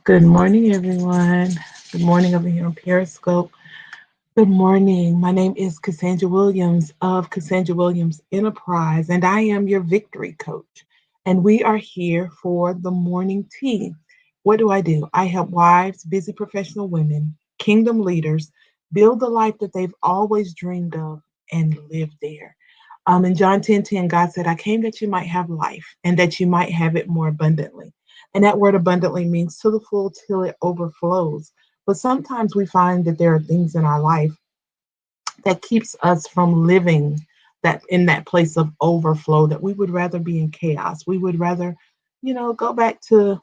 Good morning, everyone. Good morning over here on Periscope. Good morning. My name is Cassandra Williams of Cassandra Williams Enterprise, and I am your victory coach. And we are here for the morning tea. What do? I help wives, busy professional women, kingdom leaders build the life that they've always dreamed of and live there. In John 10:10, God said, I came that you might have life and that you might have it more abundantly. And that word abundantly means to the full till it overflows. But sometimes we find that there are things in our life that keeps us from living that in that place of overflow, that we would rather be in chaos. We would rather, go back to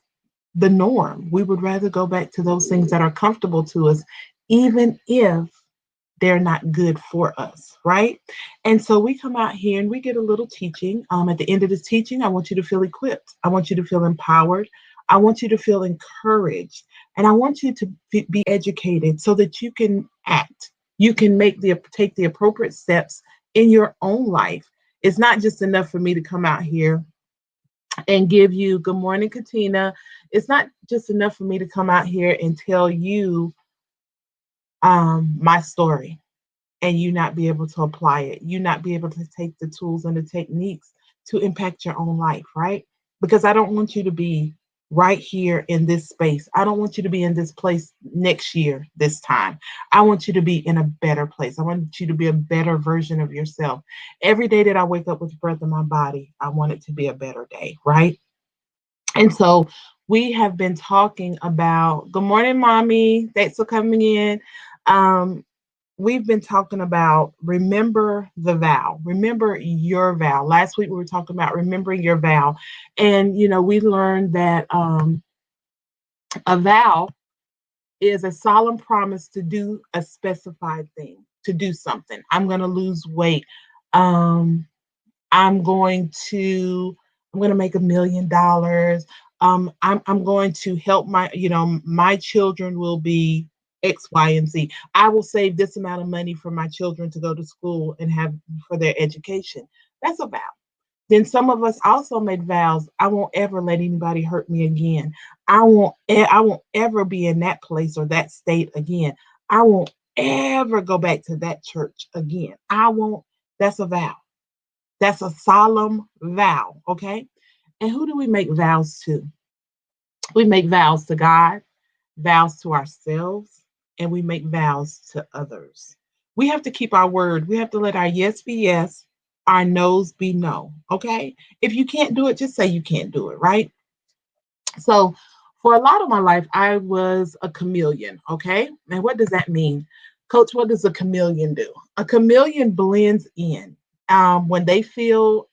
the norm. We would rather go back to those things that are comfortable to us, even if they're not good for us, right? And so we come out here and we get a little teaching. At the end of this teaching, I want you to feel equipped. I want you to feel empowered. I want you to feel encouraged. And I want you to be educated so that you can act. You can take the appropriate steps in your own life. It's not just enough for me to come out here and give you good morning, Katina. It's not just enough for me to come out here and tell you my story and you not be able to apply it, you not be able to take the tools and the techniques to impact your own life, right? Because I don't want you to be right here in this space. I don't want you to be in this place next year, this time. I want you to be in a better place. I want you to be a better version of yourself. Every day that I wake up with breath in my body, I want it to be a better day, right? And so we have been talking about, good morning, mommy. Thanks for coming in. Um, we've been talking about remember the vow, remember your vow. Last week we were talking about remembering your vow, and we learned that a vow is a solemn promise to do a specified thing, to do something. I'm going to lose weight. um i'm going to I'm going to make $1 million. I'm going to help my children will be X, Y, and Z. I will save this amount of money for my children to go to school and have for their education. That's a vow. Then some of us also made vows. I won't ever let anybody hurt me again. I won't ever be in that place or that state again. I won't ever go back to that church again. I won't. That's a vow. That's a solemn vow, okay? And who do we make vows to? We make vows to God, vows to ourselves, and we make vows to others. We have to keep our word. We have to let our yes be yes, our no's be no, okay? If you can't do it, just say you can't do it, right? So, for a lot of my life, I was a chameleon, okay? And what does that mean? Coach, what does a chameleon do? A chameleon blends in. When they feel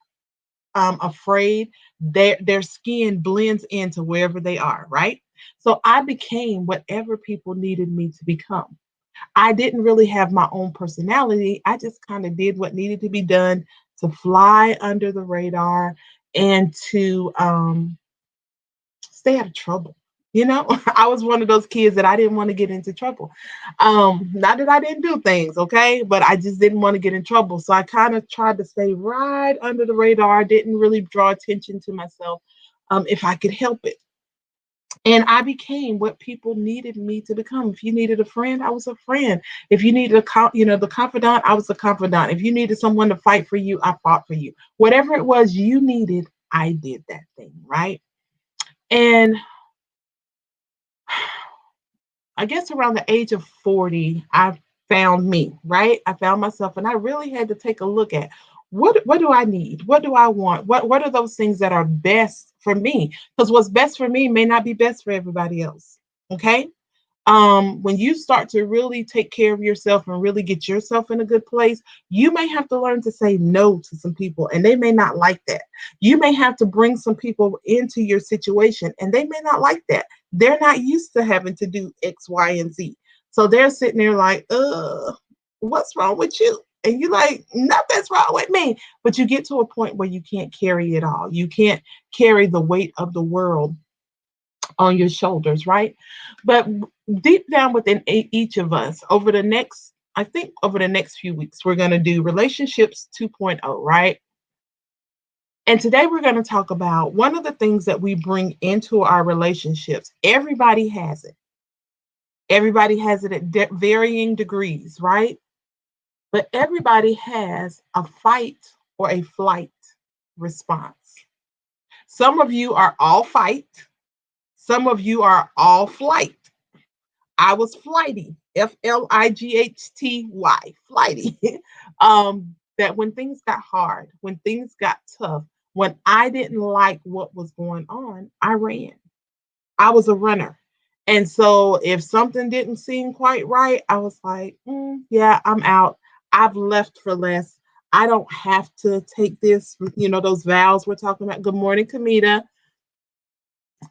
afraid, their skin blends into wherever they are, right? So I became whatever people needed me to become. I didn't really have my own personality. I just kind of did what needed to be done to fly under the radar and to stay out of trouble. I was one of those kids that I didn't want to get into trouble. Not that I didn't do things, okay, but I just didn't want to get in trouble. So I kind of tried to stay right under the radar, didn't really draw attention to myself if I could help it. And I became what people needed me to become. If you needed a friend, I was a friend. If you needed the confidant, I was a confidant. If you needed someone to fight for you, I fought for you. Whatever it was you needed, I did that thing, right? And I guess around the age of 40, I found me, right? I found myself and I really had to take a look at what do I need? What do I want? What are those things that are best for me? Because what's best for me may not be best for everybody else. Okay? When you start to really take care of yourself and really get yourself in a good place, you may have to learn to say no to some people and they may not like that. You may have to bring some people into your situation and they may not like that. They're not used to having to do X, Y, and Z. So they're sitting there like, what's wrong with you? And you're like, nothing's wrong with me. But you get to a point where you can't carry it all. You can't carry the weight of the world on your shoulders, right? But deep down within each of us, I think over the next few weeks, we're going to do relationships 2.0, right? And today we're going to talk about one of the things that we bring into our relationships. Everybody has it. Everybody has it at varying degrees, right? But everybody has a fight or a flight response. Some of you are all fight, some of you are all flight. I was flighty, FLIGHTY, flighty. That when things got hard, when things got tough, when I didn't like what was going on, I ran. I was a runner. And so if something didn't seem quite right, I was like, yeah, I'm out. I've left for less. I don't have to take this, those vows we're talking about. Good morning, Kamita.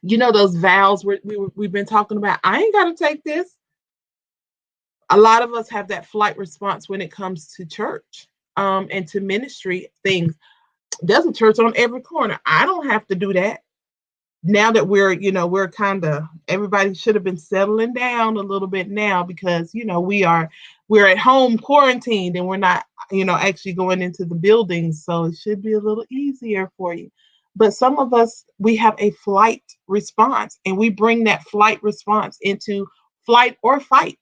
Those vows we've been talking about. I ain't got to take this. A lot of us have that flight response when it comes to church and to ministry things. There's a church on every corner. I don't have to do that. Now that we're kind of, everybody should have been settling down a little bit now, because we're at home quarantined and we're not actually going into the buildings, so it should be a little easier for you. But some of us, we have a flight response, and we bring that flight response into flight or fight.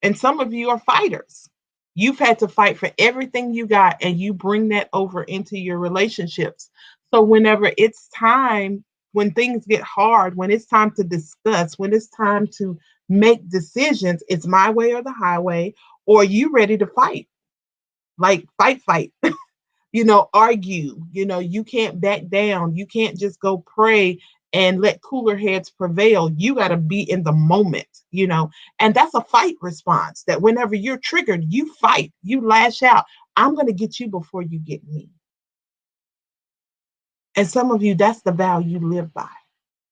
And some of you are fighters. You've had to fight for everything you got, and you bring that over into your relationships. So whenever it's time, when things get hard, when it's time to discuss, when it's time to make decisions, it's my way or the highway, or you ready to fight, like fight, argue, you can't back down. You can't just go pray and let cooler heads prevail. You got to be in the moment. And that's a fight response, that whenever you're triggered, you fight, you lash out. I'm going to get you before you get me. And some of you, that's the vow you live by.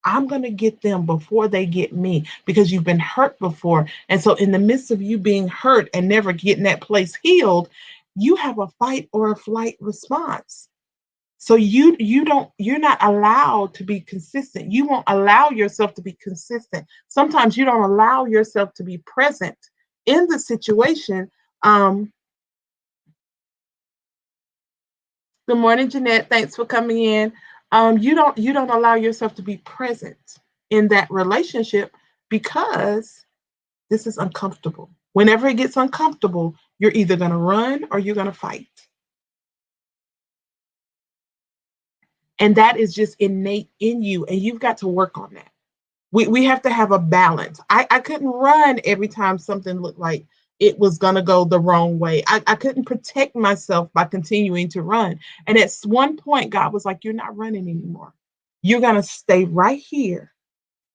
I'm going to get them before they get me, because you've been hurt before. And so in the midst of you being hurt and never getting that place healed, you have a fight or a flight response. So you're not allowed to be consistent. You won't allow yourself to be consistent. Sometimes you don't allow yourself to be present in the situation. Good morning, Jeanette. Thanks for coming in. You don't allow yourself to be present in that relationship, because this is uncomfortable. Whenever it gets uncomfortable, you're either going to run or you're going to fight. And that is just innate in you, and you've got to work on that. We have to have a balance. I couldn't run every time something looked like it was going to go the wrong way. I couldn't protect myself by continuing to run. And at one point, God was like, you're not running anymore. You're going to stay right here.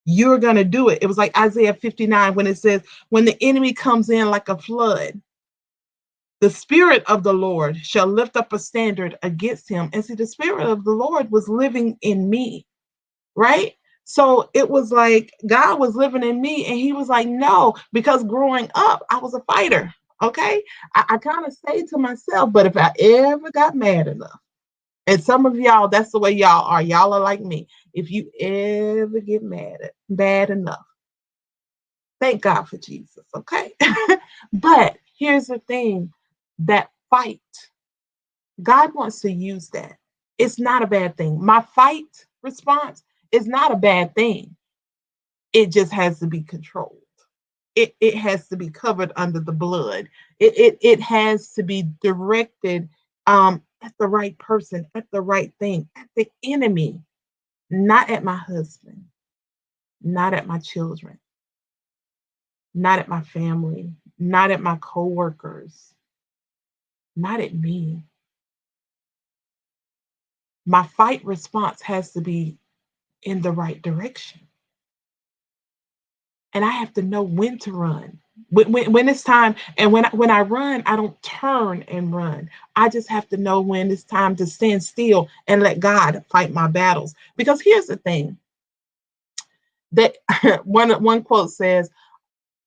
You're going to do it. It was like Isaiah 59 when it says, when the enemy comes in like a flood, the Spirit of the Lord shall lift up a standard against him. And see, the Spirit of the Lord was living in me, right? So it was like God was living in me, and he was like, no, because growing up, I was a fighter. Okay. I kind of say to myself, but if I ever got mad enough, and some of y'all, that's the way y'all are. Y'all are like me. If you ever get bad enough, thank God for Jesus. Okay. But here's the thing, that fight, God wants to use that. It's not a bad thing. My fight response is not a bad thing. It just has to be controlled. It has to be covered under the blood. It has to be directed at the right person, at the right thing, at the enemy, not at my husband, not at my children, not at my family, not at my coworkers, not at me. My fight response has to be in the right direction. And I have to know when to run. When it's time, and when I run, I don't turn and run. I just have to know when it's time to stand still and let God fight my battles. Because here's the thing, that one quote says,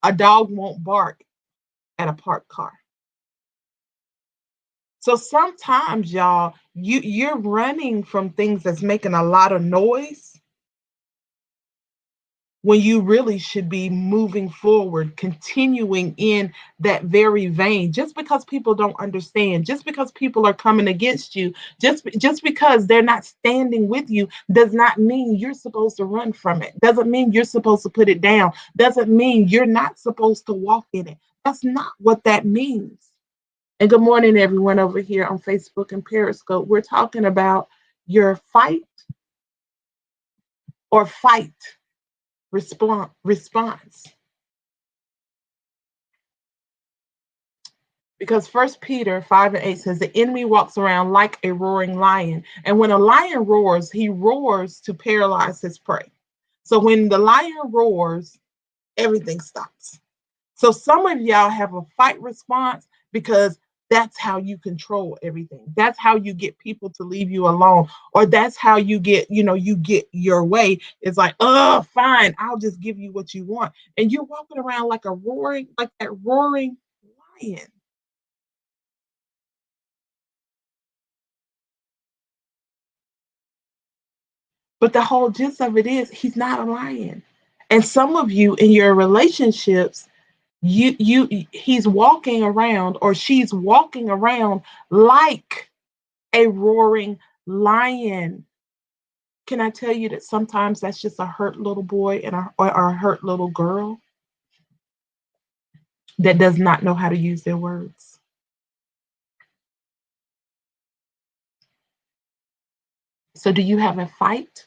"A dog won't bark at a parked car." So sometimes, y'all, you're running from things that's making a lot of noise, when you really should be moving forward, continuing in that very vein. Just because people don't understand, just because people are coming against you, just because they're not standing with you, does not mean you're supposed to run from it. Doesn't mean you're supposed to put it down. Doesn't mean you're not supposed to walk in it. That's not what that means. And good morning, everyone over here on Facebook and Periscope. We're talking about your fight or fight response. Because First Peter 5:8 says the enemy walks around like a roaring lion. And when a lion roars, he roars to paralyze his prey. So when the lion roars, everything stops. So some of y'all have a fight response because that's how you control everything. That's how you get people to leave you alone. Or that's how you get, you get your way. It's like, oh, fine, I'll just give you what you want. And you're walking around like like that roaring lion. But the whole gist of it is he's not a lion. And some of you in your relationships, he's walking around or she's walking around like a roaring lion. Can I tell you that sometimes that's just a hurt little boy or a hurt little girl that does not know how to use their words? So, do you have a fight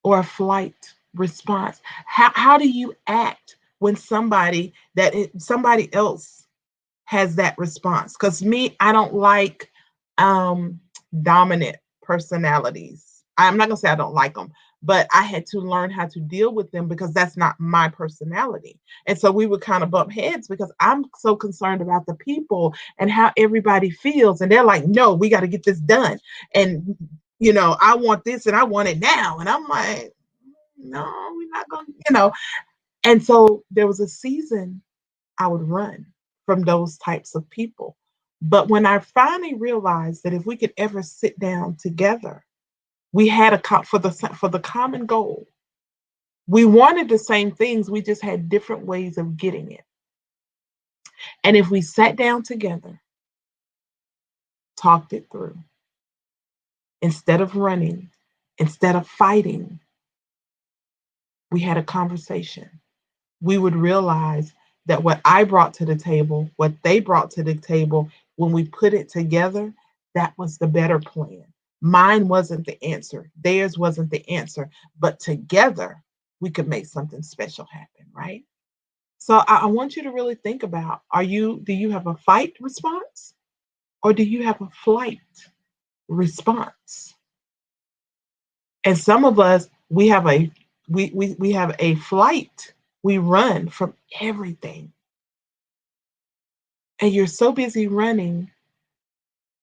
or a flight response? How do you act when somebody else has that response? Because me, I don't like um, dominant personalities. I'm not gonna say I don't like them, but I had to learn how to deal with them because that's not my personality. And so we would kind of bump heads because I'm so concerned about the people and how everybody feels. And they're like, no, we got to get this done. And I want this and I want it now. And I'm like, no, we're not gonna. And so there was a season I would run from those types of people. But when I finally realized that if we could ever sit down together, we had for the common goal. We wanted the same things, we just had different ways of getting it. And if we sat down together, talked it through, instead of running, instead of fighting, we had a conversation, we would realize that what I brought to the table, what they brought to the table, when we put it together, that was the better plan. Mine wasn't the answer, theirs wasn't the answer, but together we could make something special happen, right? So I want you to really think about, do you have a fight response or do you have a flight response? And some of us, we have a flight. We run from everything. And you're so busy running,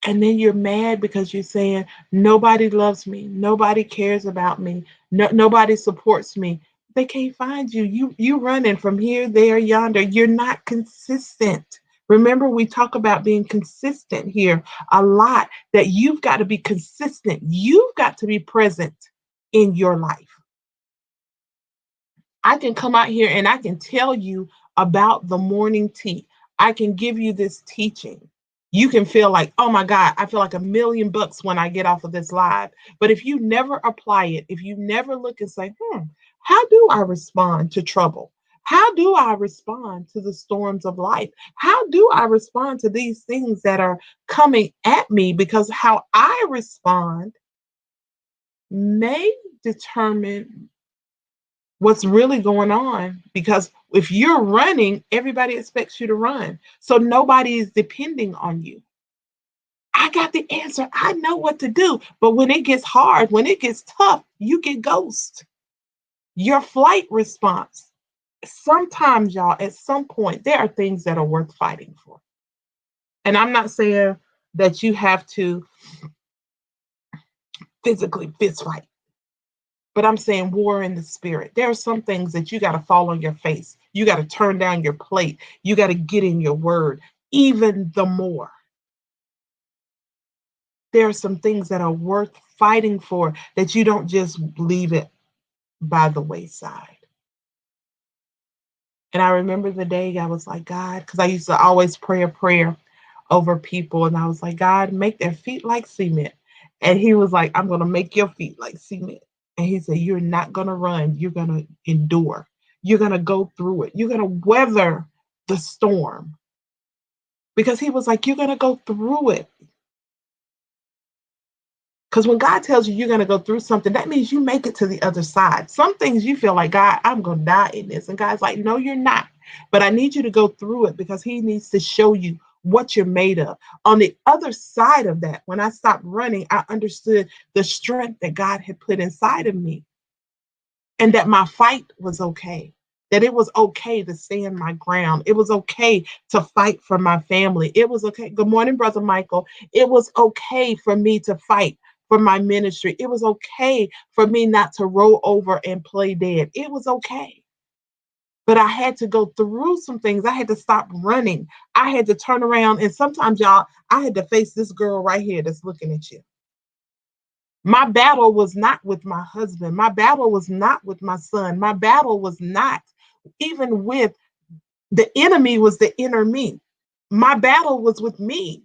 and then you're mad because you're saying nobody loves me, nobody cares about me, nobody supports me. They can't find you. You running from here, there, yonder. You're not consistent. Remember, we talk about being consistent here a lot, that you've got to be consistent. You've got to be present in your life. I can come out here and I can tell you about the morning tea. I can give you this teaching. You can feel like, oh my God, I feel like $1,000,000 when I get off of this live. But if you never apply it, if you never look and say, how do I respond to trouble? How do I respond to the storms of life? How do I respond to these things that are coming at me? Because how I respond may determine what's really going on, because if you're running, everybody expects you to run. So nobody is depending on you. I got the answer. I know what to do. But when it gets hard, when it gets tough, you get ghost. Your flight response. Sometimes, y'all, at some point, there are things that are worth fighting for. And I'm not saying that you have to physically fist fight. But I'm saying war in the spirit. There are some things that you got to fall on your face. You got to turn down your plate. You got to get in your word even the more. There are some things that are worth fighting for, that you don't just leave it by the wayside. And I remember the day I was like, God, because I used to always pray a prayer over people. And I was like, God, make their feet like cement. And he was like, I'm going to make your feet like cement. And he said, you're not going to run. You're going to endure. You're going to go through it. You're going to weather the storm. Because he was like, you're going to go through it. Because when God tells you you're going to go through something, that means you make it to the other side. Some things you feel like, God, I'm going to die in this. And God's like, no, you're not. But I need you to go through it because he needs to show you what you're made of. On the other side of that, when I stopped running, I understood the strength that God had put inside of me and that my fight was okay. That it was okay to stand my ground. It was okay to fight for my family. It was okay. Good morning, Brother Michael. It was okay for me to fight for my ministry. It was okay for me not to roll over and play dead. It was okay. But I had to go through some things. I had to stop running. I had to turn around. And sometimes, y'all, I had to face this girl right here that's looking at you. My battle was not with my husband. My battle was not with my son. My battle was not even with the enemy, was the inner me. My battle was with me.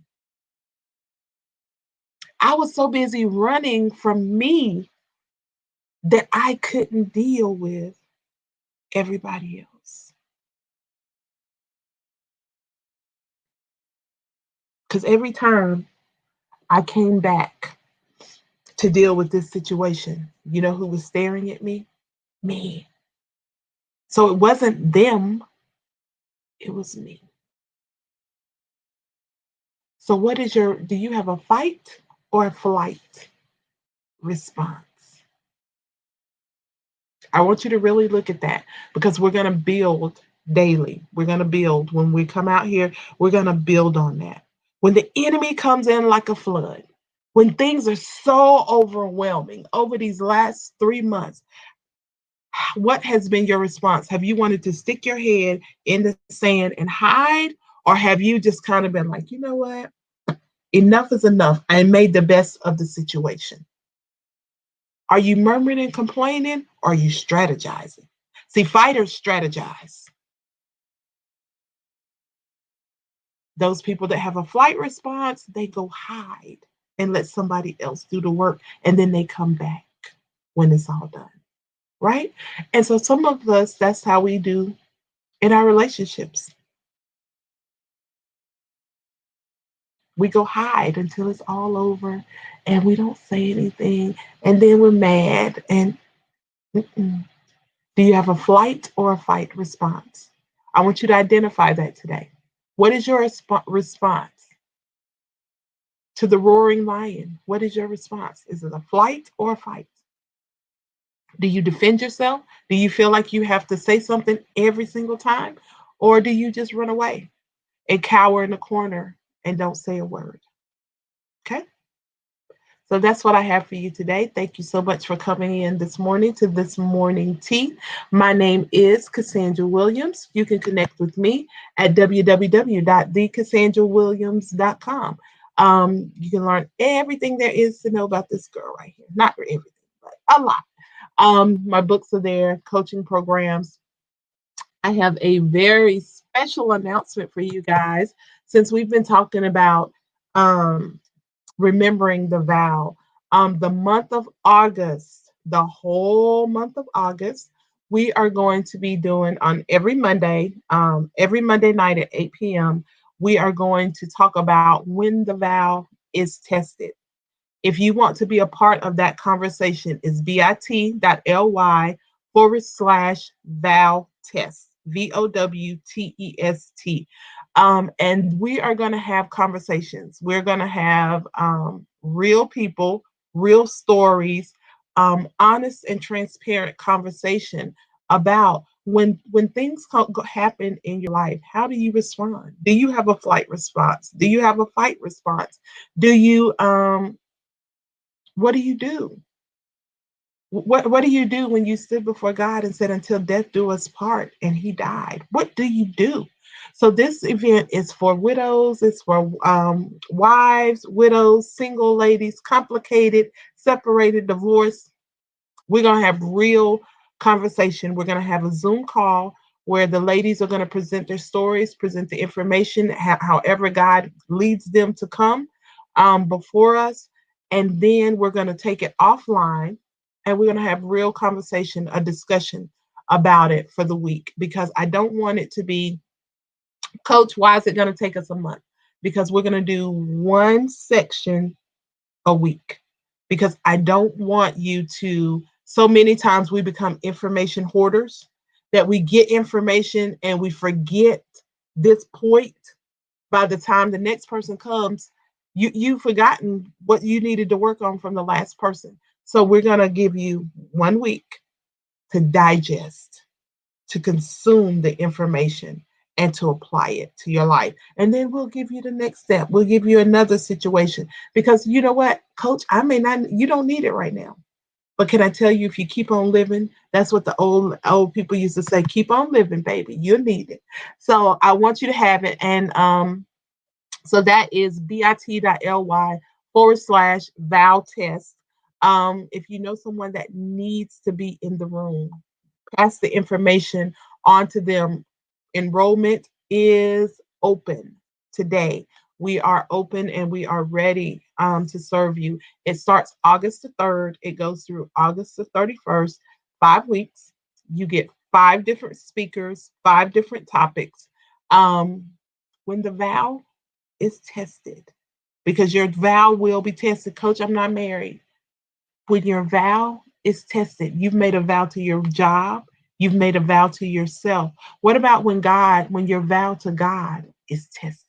I was so busy running from me that I couldn't deal with everybody else. Because every time I came back to deal with this situation, you know who was staring at me? Me. So it wasn't them, it was me. So do you have a fight or a flight response? I want you to really look at that because we're going to build daily. We're going to build. When we come out here, we're going to build on that. When the enemy comes in like a flood, when things are so overwhelming over these last 3 months, what has been your response? Have you wanted to stick your head in the sand and hide? Or have you just kind of been like, you know what? Enough is enough. I made the best of the situation. Are you murmuring and complaining or are you strategizing? See, fighters strategize. Those people that have a flight response, they go hide and let somebody else do the work. And then they come back when it's all done. Right? And so some of us, that's how we do in our relationships. We go hide until it's all over and we don't say anything. And then we're mad. And mm-mm. Do you have a flight or a fight response? I want you to identify that today. What is your response to the roaring lion? What is your response? Is it a flight or a fight? Do you defend yourself? Do you feel like you have to say something every single time? Or do you just run away and cower in the corner and don't say a word? Okay. So that's what I have for you today. Thank you so much for coming in this morning to this morning tea. My name is Cassandra Williams. You can connect with me at www.thecassandrawilliams.com. You can learn everything there is to know about this girl right here. Not everything, but a lot. My books are there, coaching programs. I have a very special announcement for you guys since we've been talking about um, remembering the vow. The month of August, the whole month of August, we are going to be doing on every Monday night at 8 p.m. We are going to talk about when the vow is tested. If you want to be a part of that conversation, it's bit.ly/vow test, VOWTEST. And we are going to have conversations. We're going to have real people, real stories, honest and transparent conversation about when things happen in your life. How do you respond? Do you have a flight response? Do you have a fight response? Do you what do you do? What do you do when you stood before God and said, until death do us part, and he died? What do you do? So this event is for widows, it's for wives, widows, single ladies, complicated, separated, divorced. We're going to have real conversation. We're going to have a Zoom call where the ladies are going to present their stories, present the information, however God leads them to come before us. And then we're going to take it offline and we're going to have real conversation, a discussion about it for the week, because I don't want it to be, Coach, why is it going to take us a month? Because we're going to do one section a week, because I don't want you to, so many times we become information hoarders that we get information and we forget this point. By the time the next person comes, you've forgotten what you needed to work on from the last person. So we're going to give you 1 week to digest, to consume the information and to apply it to your life. And then we'll give you the next step. We'll give you another situation, because you know what, Coach, I may not, you don't need it right now. But can I tell you, if you keep on living, that's what the old people used to say, keep on living, baby. You'll need it. So I want you to have it. And so that is bit.ly/vow test. If you know someone that needs to be in the room, pass the information on to them. Enrollment is open today. We are open and we are ready to serve you. It starts August the 3rd. It goes through August the 31st, 5 weeks. You get 5 different speakers, 5 different topics. When the vow is tested, because your vow will be tested. Coach, I'm not married. When your vow is tested, you've made a vow to your job, you've made a vow to yourself. What about when your vow to God is tested?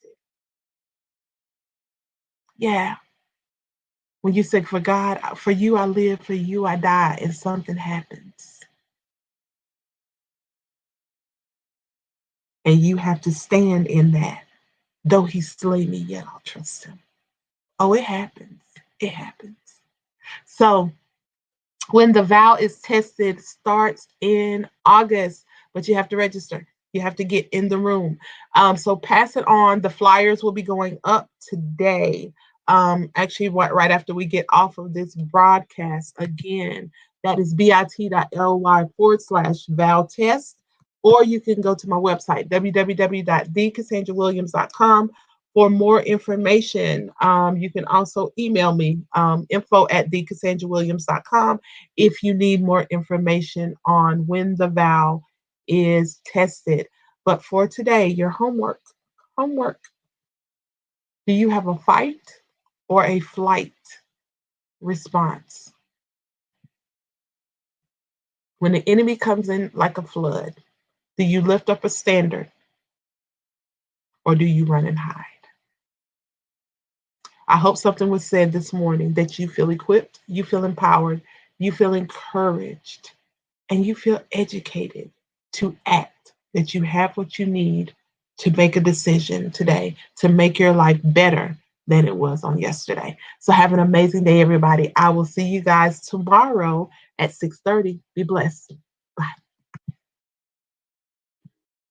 Yeah. When you say, for God, for you I live, for you I die, and something happens. And you have to stand in that. Though he slay me, yet I'll trust him. Oh, it happens. It happens. So when the vow is tested starts in August, but you have to register. You have to get in the room. So pass it on. The flyers will be going up today. Actually, right after we get off of this broadcast again, that is bit.ly/vow test. Or you can go to my website, www.thecassandrawilliams.com, for more information. You can also email me, info@thecassandrawilliams.com, if you need more information on when the vow is tested. But for today, your homework, do you have a fight or a flight response? When the enemy comes in like a flood, do you lift up a standard or do you run and hide? I hope something was said this morning that you feel equipped, you feel empowered, you feel encouraged, and you feel educated to act, that you have what you need to make a decision today to make your life better than it was on yesterday. So have an amazing day, everybody. I will see you guys tomorrow at 6:30. Be blessed.